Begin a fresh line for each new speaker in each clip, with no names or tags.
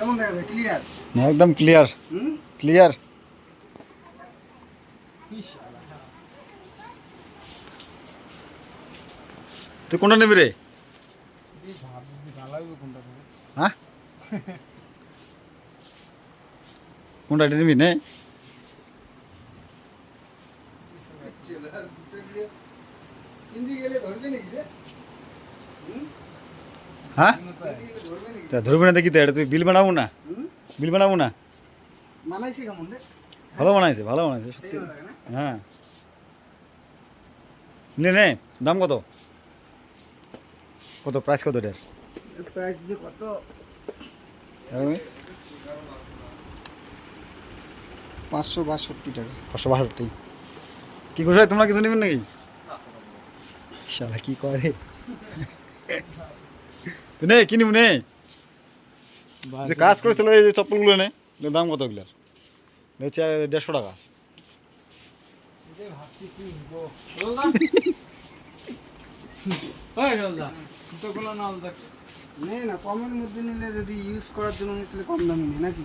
কেমন দেখা যায়? ক্লিয়ার?
না একদম ক্লিয়ার ক্লিয়ার। তুই কোনটা নিবি রে? হ্যাঁ কোনটা নিবি নে?
ছেলের ঘুরতে গিয়ে হিন্দি গেলে ধরবে নাকি রে?
হ্যাঁ
হিন্দি গেলে ধরবে নাকি?
তা ধরবি না দেখি তো, এটা তুই বিল বানাবো না? বিল বানাবো না?
মানাইছে কেমন রে?
ভালো বানাইছে ভালো বানাইছে সত্যি।
সেই লাগে না?
হ্যাঁ নে নে, দাম কত? কত প্রাইস কত এটার?
প্রাইস যে কত? 562 টাকা।
562। কি করছো তোমরা, কিছু নেবেন নাকি? শালা কি করে তুই নে, কি নিব নে? যে কাজ করেছিল এই যে চপ্পলগুলো নে, এটার দাম কত এগুলার? এটা হচ্ছে 150 টাকা।
নে না, কমের মধ্যে নিলে যদি ইউজ করার জন্য নিলে কম দামি নেই নাকি?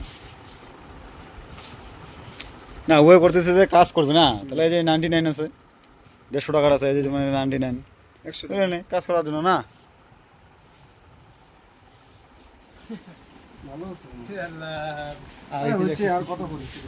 না ওয়ে করতেছে যে কাজ করবে না, তাহলে এই যে 99 আছে, 150 টাকার আছে, এই যে মানে 99
100
এগুলো নে কাজ করার জন্য না।
ভালো আছে। হচ্ছে আর কত করেছিল?